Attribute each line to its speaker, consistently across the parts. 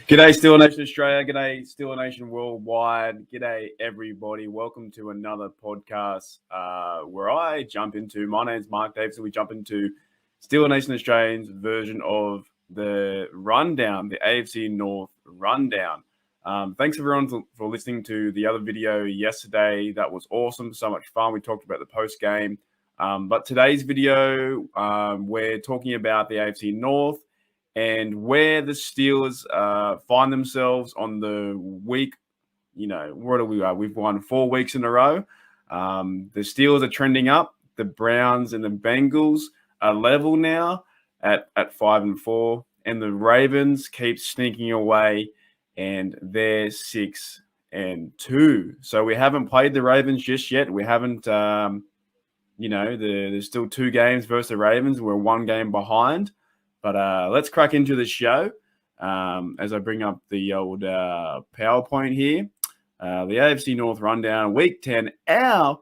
Speaker 1: G'day, Steel Nation Australia. G'day, Steel Nation Worldwide. G'day, everybody. Welcome to another podcast where I jump into, my name's Mark Davidson, we jump into Steel Nation Australian's version of the rundown, the AFC North Rundown. Thanks, everyone, for listening to the other video yesterday. That was awesome. So much fun. We talked about the post-game. But today's video, we're talking about the AFC North and where the Steelers find themselves on the week. You know, what are we? We've won 4 weeks in a row. The Steelers are trending up. The Browns and the Bengals are level now at 5-4, and the Ravens keep sneaking away, and they're 6-2. So we haven't played the Ravens just yet. We haven't. There's still 2 games versus the Ravens. We're 1 game behind. But let's crack into the show as I bring up the old PowerPoint here. The AFC North Rundown, Week 10. Our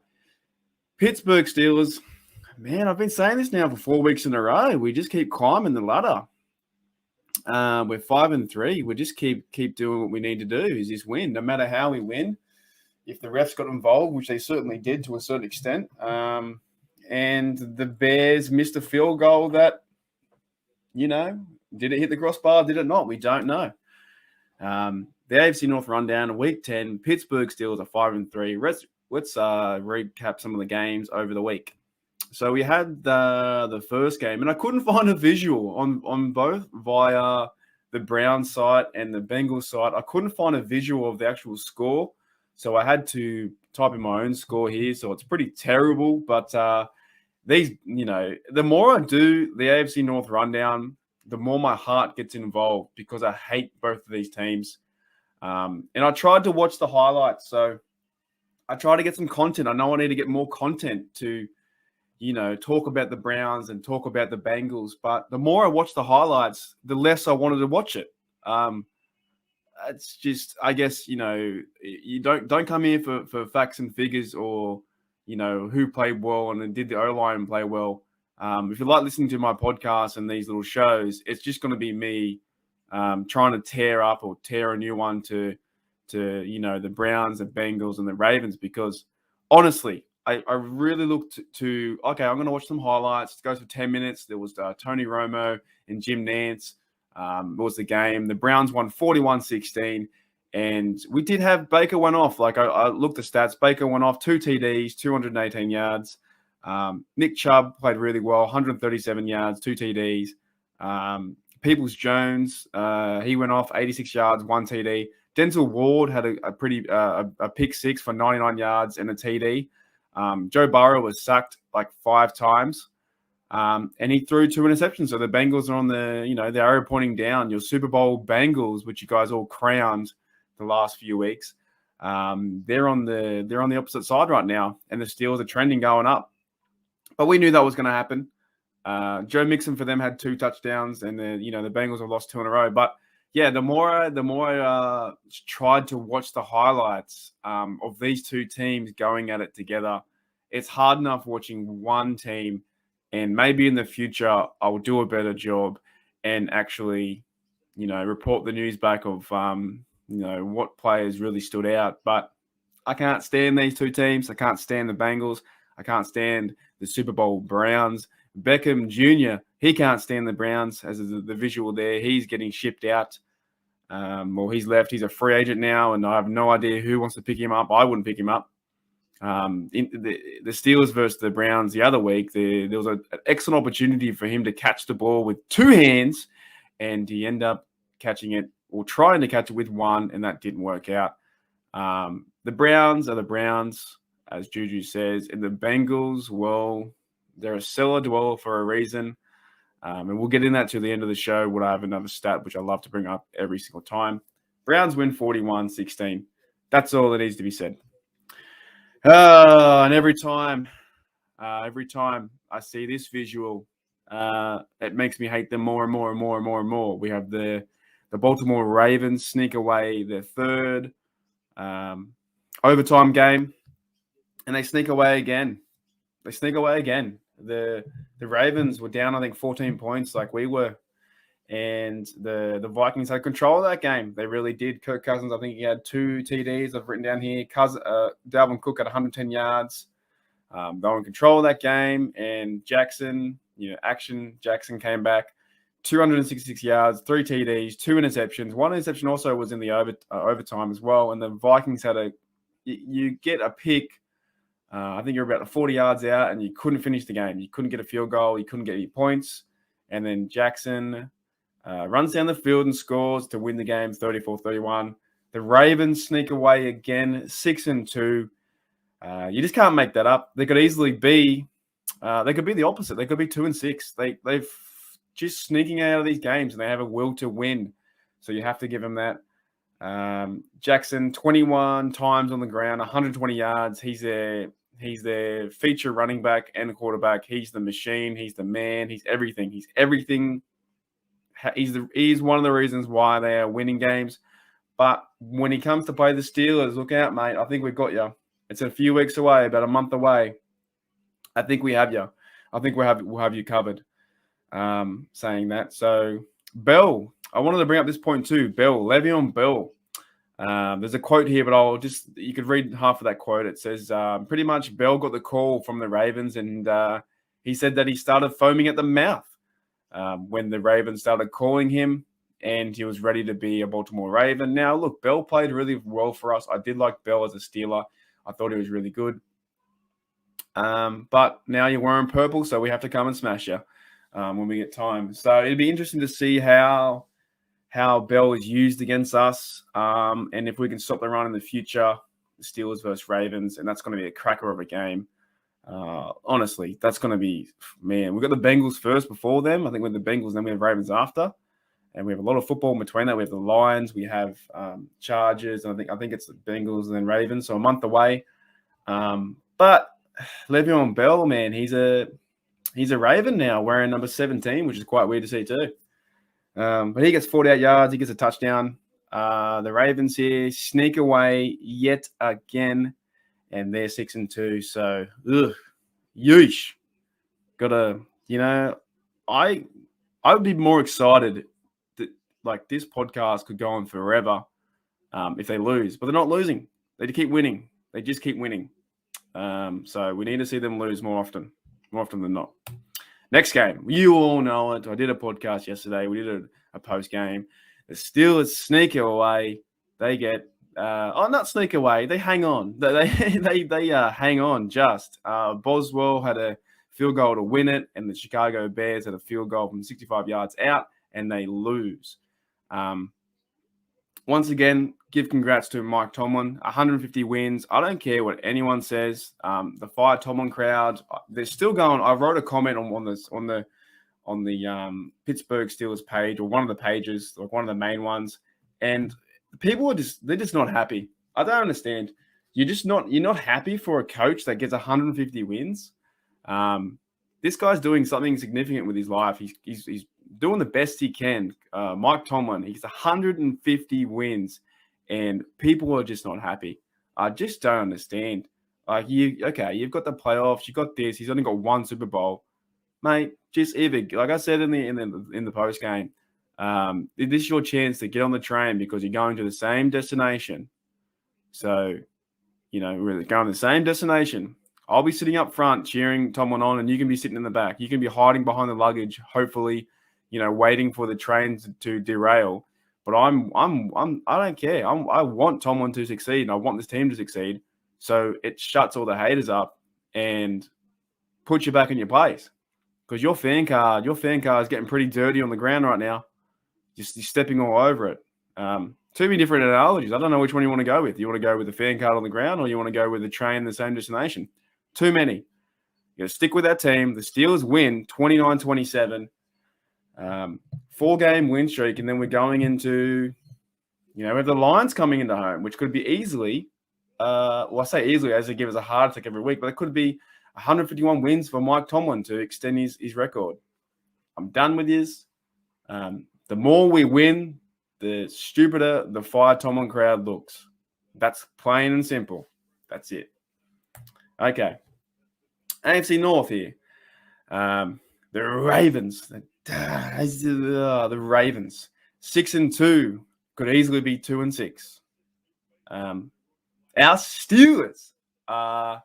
Speaker 1: Pittsburgh Steelers. Man, I've been saying this now for 4 weeks in a row. We just keep climbing the ladder. We're 5-3. We just keep doing what we need to do, is just win. No matter how we win. If the refs got involved, which they certainly did to a certain extent. And the Bears missed a field goal that, did it hit the crossbar? Did it not? We don't know. The AFC North Rundown, Week 10, Pittsburgh Steelers are 5-3. Let's recap some of the games over the week. So we had the first game, and I couldn't find a visual on both via the Browns site and the Bengals site. I couldn't find a visual of the actual score, so I had to type in my own score here. So it's pretty terrible, but the more I do the AFC North Rundown, the more my heart gets involved because I hate both of these teams. And I tried to watch the highlights. So I try to get some content. I know I need to get more content to, talk about the Browns and talk about the Bengals. But the more I watch the highlights, the less I wanted to watch it. It's just, I guess, you don't come here for facts and figures or, who played well and did the O-line play well. If you like listening to my podcast and these little shows, it's just going to be me trying to tear up or tear a new one to the Browns, the Bengals, and the Ravens. Because honestly, I really looked to, okay, I'm going to watch some highlights. It goes for 10 minutes. There was Tony Romo and Jim Nantz. It was the game. The Browns won 41-16. And we did have Baker went off. Like I looked at the stats. Baker went off 2 TDs, 218 yards. Nick Chubb played really well, 137 yards, 2 TDs. Peoples-Jones, he went off 86 yards, 1 TD. Denzel Ward had a pick 6 for 99 yards and a TD. Joe Burrow was sacked like 5 times. And he threw 2 interceptions. So the Bengals are on the arrow pointing down. Your Super Bowl Bengals, which you guys all crowned the last few weeks. They're on the opposite side right now, and the Steelers are trending going up. But we knew that was going to happen. Joe Mixon for them had 2 touchdowns, and the Bengals have lost 2 in a row. But yeah, the more I tried to watch the highlights of these 2 teams going at it together, it's hard enough watching one team, and maybe in the future I'll do a better job and actually, report the news back of what players really stood out. But I can't stand these 2 teams. I can't stand the Bengals. I can't stand the Super Bowl Browns. Beckham Jr., he can't stand the Browns, as the visual there. He's getting shipped out. He's left. He's a free agent now, and I have no idea who wants to pick him up. I wouldn't pick him up. The Steelers versus the Browns the other week, there was an excellent opportunity for him to catch the ball with 2 hands, and he ended up catching it, or trying to catch it with 1, and that didn't work out. The Browns are the Browns, as Juju says, and the Bengals, well, they're a cellar dweller for a reason. And we'll get in that to the end of the show. Would I have another stat, which I love to bring up every single time? Browns win 41-16. That's all that needs to be said. And every time I see this visual, it makes me hate them more and more and more and more and more. We have the Baltimore Ravens sneak away their 3rd overtime game, and they sneak away again. The Ravens were down, I think, 14 points like we were, and the Vikings had control of that game. They really did. Kirk Cousins, I think he had 2 TDs I've written down here. Dalvin Cook had 110 yards. They were in control of that game, and Jackson Jackson came back, 266 yards, 3 TDs, 2 interceptions. 1 interception also was in the overtime as well, and the Vikings had you get a pick. I think you're about 40 yards out, and you couldn't finish the game. You couldn't get a field goal. You couldn't get any points. And then Jackson runs down the field and scores to win the game 34-31. The Ravens sneak away again, 6-2. You just can't make that up. They could easily be they could be the opposite. They could be 2-6. They've just sneaking out of these games, and they have a will to win. So you have to give them that. Jackson, 21 times on the ground, 120 yards. He's their feature running back and quarterback. He's the machine. He's the man. He's everything. He's everything. He's one of the reasons why they are winning games. But when he comes to play the Steelers, look out, mate. I think we've got you. It's a few weeks away, about a month away. I think we have you. I think we'll have you covered. Saying that. So, Bell, I wanted to bring up this point too. Le'Veon Bell. There's a quote here, but you could read half of that quote. It says, pretty much Bell got the call from the Ravens, and he said that he started foaming at the mouth when the Ravens started calling him, and he was ready to be a Baltimore Raven. Now, look, Bell played really well for us. I did like Bell as a Steeler. I thought he was really good. But now you're wearing purple, so we have to come and smash you when we get time. So it'd be interesting to see how Bell is used against us, and if we can stop the run in the future, the Steelers versus Ravens, and that's going to be a cracker of a game. Honestly, that's going to be, man, we've got the Bengals first before them. I think we're the Bengals, then we have Ravens after, and we have a lot of football in between that. We have the Lions, we have Chargers, and I think it's the Bengals and then Ravens, so a month away. But Le'Veon Bell, man, he's a Raven now, wearing number 17, which is quite weird to see too. But he gets 48 yards. He gets a touchdown. The Ravens here sneak away yet again, and they're 6-2. So, yeesh. I would be more excited that like this podcast could go on forever if they lose, but they're not losing. They keep winning. They just keep winning. So we need to see them lose more often than not. Next game, you all know it. I did a podcast yesterday. We did a post game. The Steelers sneak away. They get not sneak away. They hang on. They hang on. Just Boswell had a field goal to win it, and the Chicago Bears had a field goal from 65 yards out, and they lose. Once again, give congrats to Mike Tomlin. 150 wins. I don't care what anyone says. The Fire Tomlin crowd, they're still going. I wrote a comment on the Pittsburgh Steelers page, or one of the pages, like one of the main ones, and people they're just not happy. I don't understand. You're not happy for a coach that gets 150 wins. this guy's doing something significant with his life. He's doing the best he can. Mike Tomlin, he's 150 wins, and people are just not happy. I just don't understand. You've got the playoffs, you got this. He's only got one Super Bowl, mate. Just either, like I said in the post game, this is your chance to get on the train because you're going to the same destination. So, we're going to the same destination. I'll be sitting up front cheering Tomlin on, and you can be sitting in the back. You can be hiding behind the luggage, hopefully, waiting for the train to derail. But I don't care. I want Tomlin to succeed, and I want this team to succeed. So it shuts all the haters up and puts you back in your place. Because your fan car is getting pretty dirty on the ground right now. Just stepping all over it. Too many different analogies. I don't know which one you want to go with. You want to go with the fan card on the ground, or you want to go with the train in the same destination? Too many. You got to stick with that team. The Steelers win 29-27. 4-game win streak, and then we're going into, we have the Lions coming into home, which could be easily, I say easily as they give us a heart attack every week, but it could be 151 wins for Mike Tomlin to extend his record. I'm done with this. The more we win, the stupider the Fire Tomlin crowd looks. That's plain and simple. That's it. Okay. AFC North here. The Ravens. The Ravens. 6-2 could easily be 2-6. Our Steelers are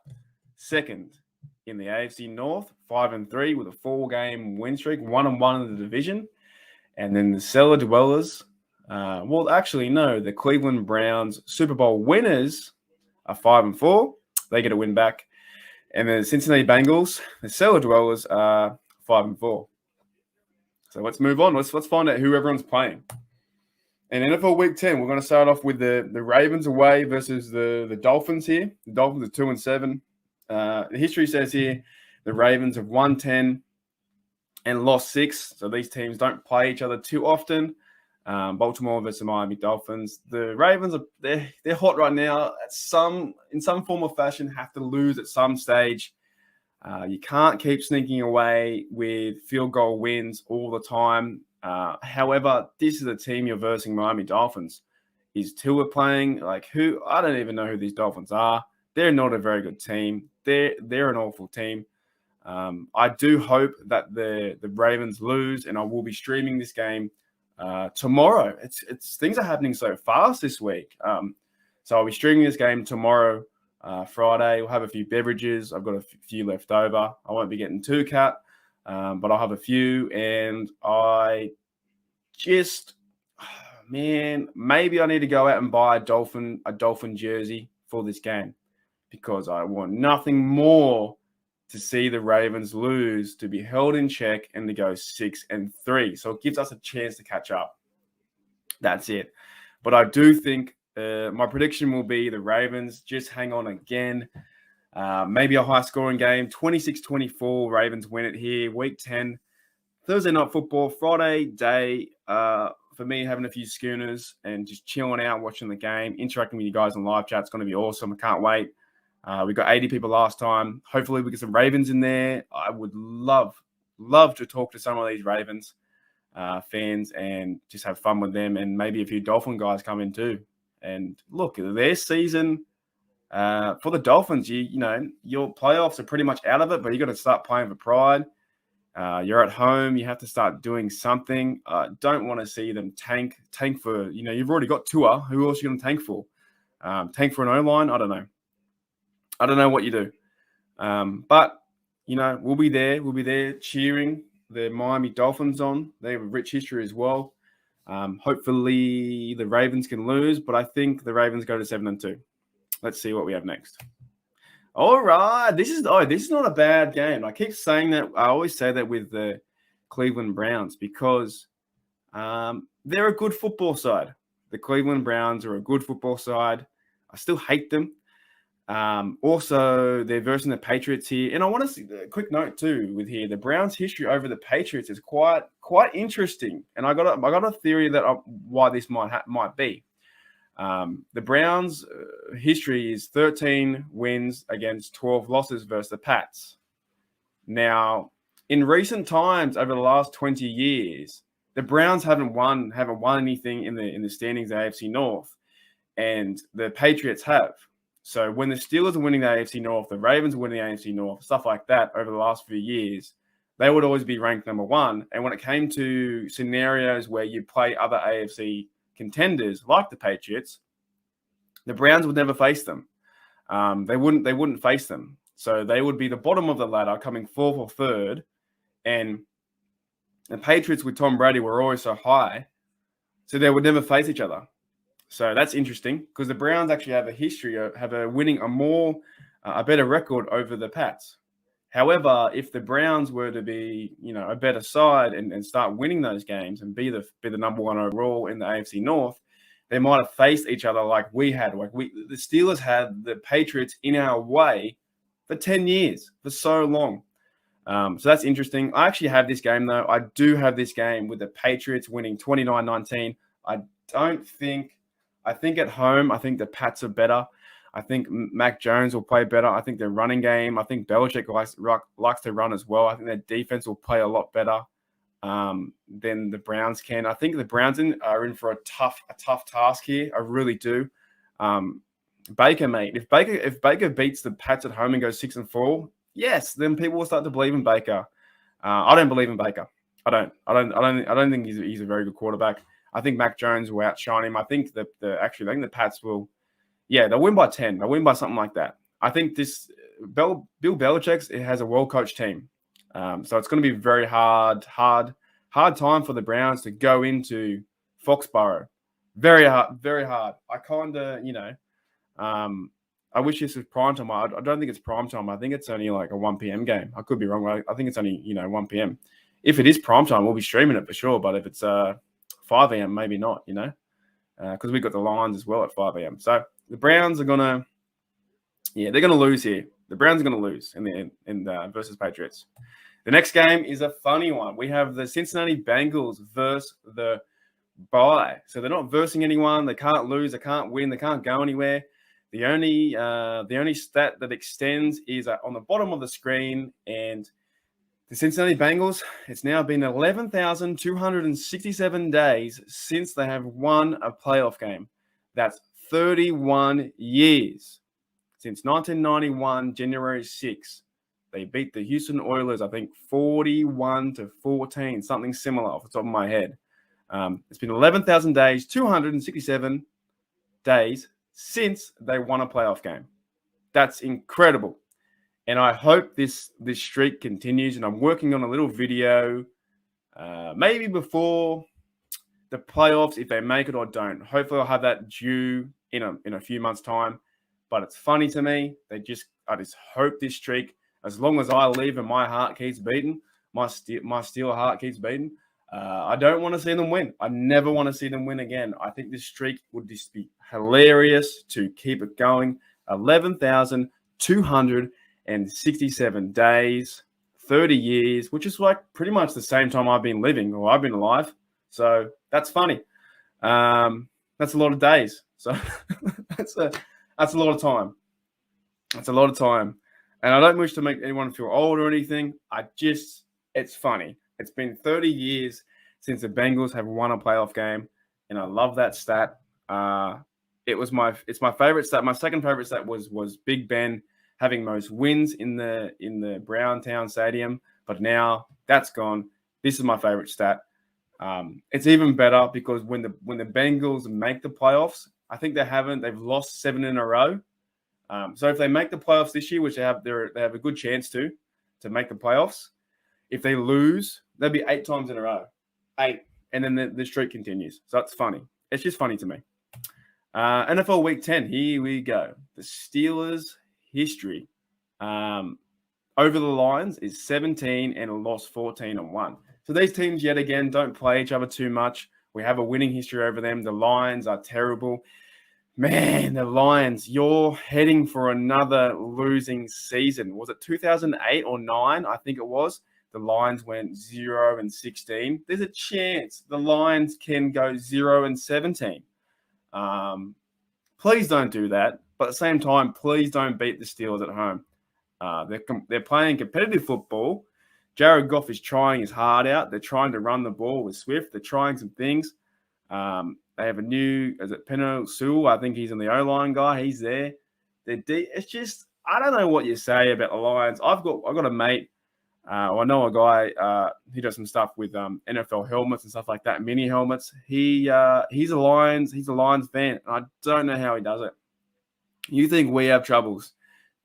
Speaker 1: second in the AFC North, 5-3 with a 4-game win streak, 1-1 in the division. And then the cellar dwellers, the Cleveland Browns Super Bowl winners are 5-4. They get a win back. And the Cincinnati Bengals, the cellar dwellers, are 5-4. So let's move on. Let's find out who everyone's playing. And NFL Week 10, we're going to start off with the Ravens away versus the Dolphins here. The Dolphins are 2-7. The history says here the Ravens have won 10 and lost 6. So these teams don't play each other too often. Baltimore versus the Miami Dolphins. The Ravens they're hot right now. In some form or fashion, have to lose at some stage. You can't keep sneaking away with field goal wins all the time. However, this is a team you're versing, Miami Dolphins. Is Tua playing? I don't even know who these Dolphins are. They're not a very good team. They're an awful team. I do hope that the Ravens lose, and I will be streaming this game tomorrow. It's things are happening so fast this week. So I'll be streaming this game tomorrow, Friday. We'll have a few beverages. I've got a few left over. I won't be getting too cut, but I'll have a few. And maybe I need to go out and buy a Dolphin jersey for this game, because I want nothing more to see the Ravens lose, to be held in check, and to go 6-3. So it gives us a chance to catch up. That's it. But I do think my prediction will be the Ravens just hang on again. Maybe a high-scoring game, 26-24. Ravens win it here. Week 10, Thursday night football, Friday day. For me, having a few schooners and just chilling out, watching the game, interacting with you guys on live chat. It's going to be awesome. I can't wait. We got 80 people last time. Hopefully we get some Ravens in there. I would love to talk to some of these Ravens fans and just have fun with them, and maybe a few Dolphin guys come in too. And look, their season for the Dolphins, your playoffs are pretty much out of it, but you got to start playing for pride. You're at home. You have to start doing something. Don't want to see them tank for, you've already got Tua. Who else are you going to tank for? Tank for an O-line? I don't know. I don't know what you do. But, we'll be there. We'll be there cheering the Miami Dolphins on. They have a rich history as well. Hopefully the Ravens can lose, but I think the Ravens go to 7-2. Let's see what we have next. All right. This is not a bad game. I keep saying that. I always say that with the Cleveland Browns because they're a good football side. The Cleveland Browns are a good football side. I still hate them. Also, they're versing the Patriots here. And I want to see a quick note too with here. The Browns' history over the Patriots is quite interesting. And I got a theory that why this might be. The Browns' history is 13 wins against 12 losses versus the Pats. Now, in recent times, over the last 20 years, the Browns haven't won anything in the standings of the AFC North, and the Patriots have. So when the Steelers are winning the AFC North, the Ravens are winning the AFC North, stuff like that over the last few years, they would always be ranked number one. And when it came to scenarios where you play other AFC contenders like the Patriots, the Browns would never face them. They wouldn't face them. So they would be the bottom of the ladder, coming fourth or third. And the Patriots with Tom Brady were always so high, so they would never face each other. So that's interesting because the Browns actually have a history of winning a better record over the Pats. However, if the Browns were to be, a better side and start winning those games and be the number one overall in the AFC North, they might have faced each other like we had. The Steelers had the Patriots in our way for 10 years, for so long. So that's interesting. I actually have this game, though. I do have this game with the Patriots winning 29-19. I think at home, I think the Pats are better. I think Mac Jones will play better. I think their running game, I think Belichick likes to run as well. I think their defense will play a lot better than the Browns can. I think the Browns are in for a tough task here. I really do. Baker, mate. If Baker beats the Pats at home and goes 6-4, yes, then people will start to believe in Baker. I don't believe in Baker. I don't think he's a very good quarterback. I think Mac Jones will outshine him. I think the Pats will, they'll win by 10. They'll win by something like that. I think Bill Belichick has a well-coached team. So it's going to be very hard time for the Browns to go into Foxborough. Very hard, very hard. I kind of, I wish this was primetime. I don't think it's primetime. I think it's only like a 1 p.m. game. I could be wrong. I think it's only, 1 p.m. If it is primetime, we'll be streaming it for sure. But if it's 5 a.m., maybe not, because we got the Lions as well at 5 a.m. So the Browns are going to, they're going to lose here. The Browns are going to lose in versus Patriots. The next game is a funny one. We have the Cincinnati Bengals versus the bye. So they're not versing anyone. They can't lose. They can't win. They can't go anywhere. The only stat that extends is on the bottom of the screen, and the Cincinnati Bengals, it's now been 11,267 days since they have won a playoff game. That's 31 years. Since 1991, January 6th, they beat the Houston Oilers, I think, 41-14, something similar off the top of my head. It's been 11,000 days, 267 days since they won a playoff game. That's incredible. And I hope this streak continues. And I'm working on a little video, maybe before the playoffs, if they make it or don't. Hopefully I'll have that due in a few months' time. But it's funny to me. I just hope this streak, as long as I live and my heart keeps beating, my Steeler heart keeps beating, I don't want to see them win. I never want to see them win again. I think this streak would just be hilarious to keep it going. 11,267 days, 30 years, which is like pretty much the same time I've been living or I've been alive. So that's funny. That's a lot of days. So that's a lot of time. That's a lot of time. And I don't wish to make anyone feel old or anything. It's funny. It's been 30 years since the Bengals have won a playoff game, and I love that stat. It's my favorite stat. My second favorite stat was Big Ben having most wins in the Browntown Stadium, but now that's gone. This is my favorite stat. It's even better because when the Bengals make the playoffs, I think they've lost 7 in a row. So if they make the playoffs this year, which they have a good chance to make the playoffs, if they lose, they'll be 8 times in a row. 8. And then the streak continues. So that's funny. It's just funny to me. NFL Week 10, here we go. The Steelers' history over the Lions is 17 and lost 14-1. So these teams, yet again, don't play each other too much. We have a winning history over them. The Lions are terrible. Man, the Lions, you're heading for another losing season. Was it 2008 or 9? I think it was. The Lions went 0-16. There's a chance the Lions can go 0-17. Please don't do that. But at the same time, please don't beat the Steelers at home. They're playing competitive football. Jared Goff is trying his heart out. They're trying to run the ball with Swift. They're trying some things. They have a new, is it Penno Sewell? I think he's on the O-line guy. He's there. It's just, I don't know what you say about the Lions. I've got a mate. I know a guy. He does some stuff with NFL helmets and stuff like that, mini helmets. He's a Lions fan. And I don't know how he does it. You think we have troubles?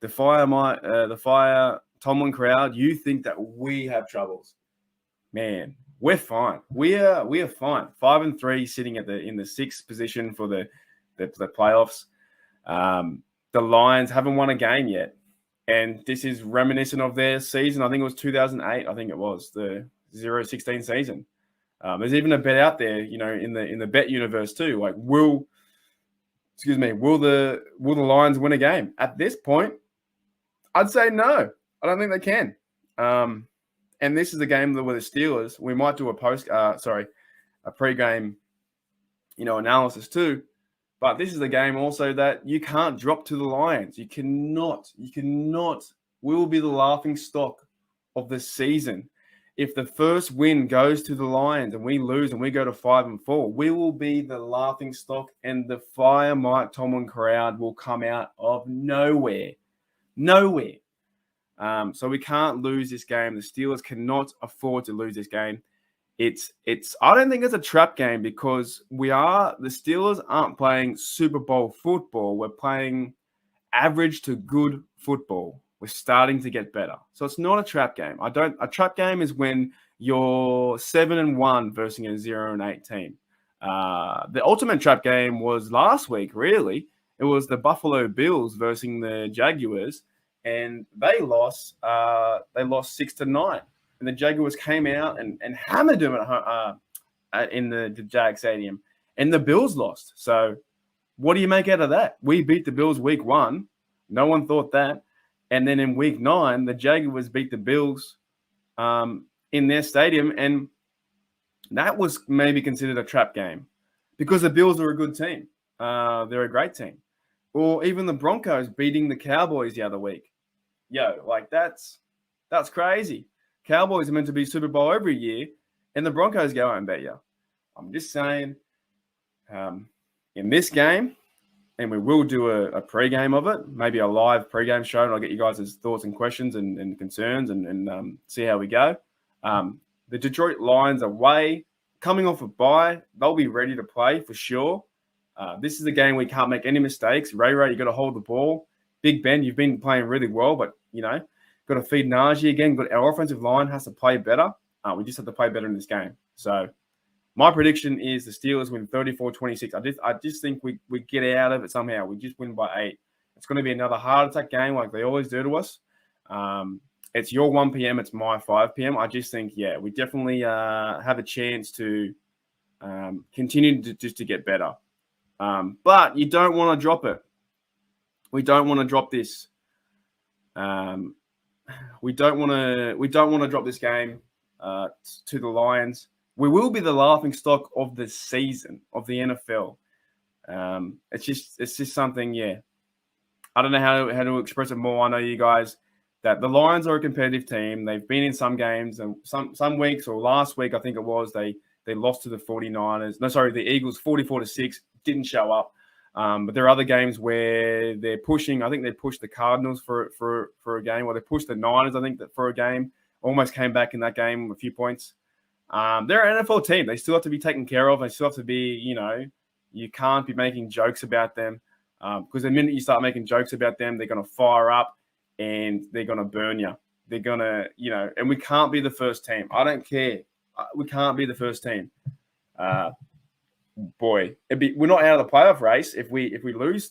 Speaker 1: The Fire Tomlin crowd. You think that we have troubles? Man, we're fine. We are fine. 5-3, sitting in the 6th position for the playoffs. The Lions haven't won a game yet, and this is reminiscent of their season. I think it was 2008. I think it was the 0-16 season. There's even a bet out there, in the bet universe too. Like, will the Lions win a game? At this point, I'd say no. I don't think they can. And this is a game where the Steelers, we might do a pre-game, analysis too. But this is a game also that you can't drop to the Lions. You cannot. We will be the laughing stock of the season. If the first win goes to the Lions and we lose and we go to 5-4, we will be the laughing stock, and the Fire Mike Tomlin crowd will come out of nowhere. So we can't lose this game. The Steelers cannot afford to lose this game. I don't think it's a trap game, because the Steelers aren't playing Super Bowl football. We're playing average to good football. We're starting to get better. So it's not a trap game. A trap game is when you're 7-1 versus a 0-8 team. The ultimate trap game was last week, really. It was the Buffalo Bills versus the Jaguars, and they lost 6-9. And the Jaguars came out and hammered them in the Jag Stadium. And the Bills lost. So what do you make out of that? We beat the Bills week 1. No one thought that. And then in week 9, the Jaguars beat the Bills in their stadium. And that was maybe considered a trap game, because the Bills are a good team. They're a great team. Or even the Broncos beating the Cowboys the other week. That's crazy. Cowboys are meant to be Super Bowl every year, and the Broncos go out and bet you. I'm just saying, in this game, and we will do a pre-game of it, maybe a live pre-game show, and I'll get you guys' thoughts and questions and concerns and see how we go. The Detroit Lions away, coming off a bye, they'll be ready to play for sure. This is a game we can't make any mistakes. Ray, you got to hold the ball. Big Ben, you've been playing really well, but, got to feed Najee again. But our offensive line has to play better. We just have to play better in this game. So my prediction is the Steelers win 34-26. I just think we get out of it somehow. We just win by 8. It's going to be another heart attack game like they always do to us. It's your 1 p.m. It's my 5 p.m. I just think, we definitely have a chance to continue to get better. But you don't want to drop it. We don't want to drop this. We don't want to drop this game to the Lions. We will be the laughing stock of the season of the NFL. It's just something. I don't know how to express it more. I know you guys that the Lions are a competitive team. They've been in some games, and some weeks, or last week I think it was, they lost to the 49ers. No, sorry, the Eagles 44-6, didn't show up. But there are other games where they're pushing. I think they pushed the Cardinals for a game, or they pushed the Niners, I think, that for a game. Almost came back in that game, a few points. They're an NFL team. They still have to be taken care of. They still have to be, you can't be making jokes about them, because the minute you start making jokes about them, they're going to fire up and they're going to burn you. They're going to, and we can't be the first team. I don't care. We can't be the first team. Boy, we're not out of the playoff race if we lose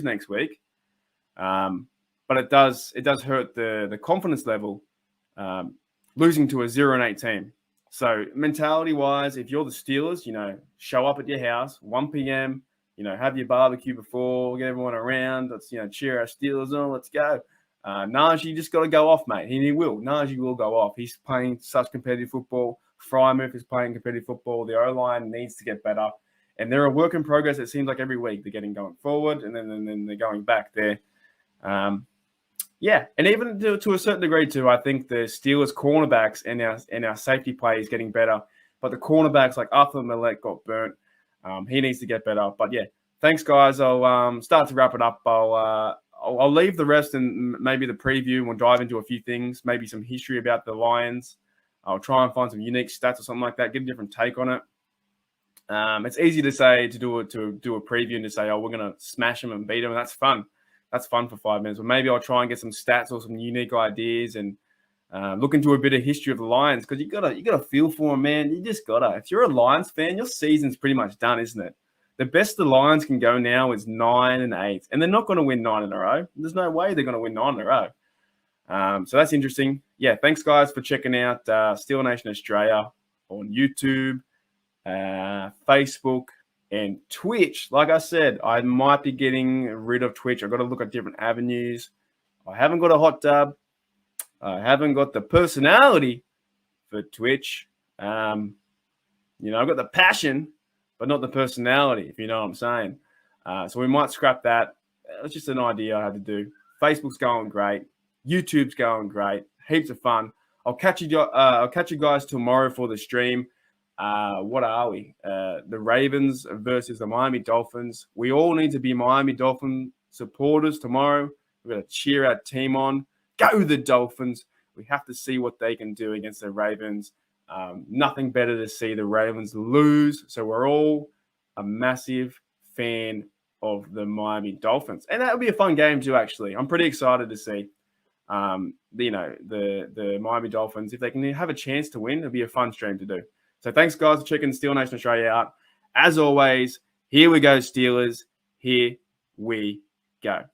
Speaker 1: next week. But it does hurt the confidence level, losing to a 0-8 team. So mentality wise, if you're the Steelers, show up at your house 1 p.m. Have your barbecue before, get everyone around. Let's cheer our Steelers on. Let's go. Najee just got to go off, mate. He will. Najee will go off. He's playing such competitive football. Frymouth is playing competitive football. The O-line needs to get better. And they're a work in progress. It seems like every week they're getting going forward, and then they're going back there. Yeah, and even to a certain degree too, I think the Steelers cornerbacks and our safety play is getting better. But the cornerbacks like Arthur Millette got burnt. He needs to get better. But yeah, thanks guys. I'll start to wrap it up. I'll leave the rest and maybe the preview. We'll dive into a few things, maybe some history about the Lions. I'll try and find some unique stats or something like that. Get a different take on it. It's easy to say to do a preview and to say, oh, we're gonna smash them and beat them. And that's fun. That's fun for 5 minutes. But maybe I'll try and get some stats or some unique ideas and look into a bit of history of the Lions, because you gotta feel for them, man. You just gotta. If you're a Lions fan, your season's pretty much done, isn't it? The best the Lions can go now is 9-8, and they're not going to win 9 in a row. There's no way they're going to win 9 in a row. So that's interesting. Yeah, thanks guys for checking out Steel Nation Australia on YouTube, Facebook, and Twitch. Like I said, I might be getting rid of Twitch. I've got to look at different avenues. I haven't got a hot tub. I haven't got the personality for Twitch. I've got the passion, but not the personality, if you know what I'm saying. So we might scrap that. It's just an idea I had to do. Facebook's going great. YouTube's going great. Heaps of fun. I'll catch you guys tomorrow for the stream. What are we? The Ravens versus the Miami Dolphins. We all need to be Miami Dolphin supporters tomorrow. We're going to cheer our team on. Go the Dolphins. We have to see what they can do against the Ravens. Nothing better to see the Ravens lose. So we're all a massive fan of the Miami Dolphins. And that'll be a fun game too, actually. I'm pretty excited to see, the Miami Dolphins. If they can have a chance to win, it'll be a fun stream to do. So thanks, guys, for checking Steel Nation Australia out. As always, here we go, Steelers. Here we go.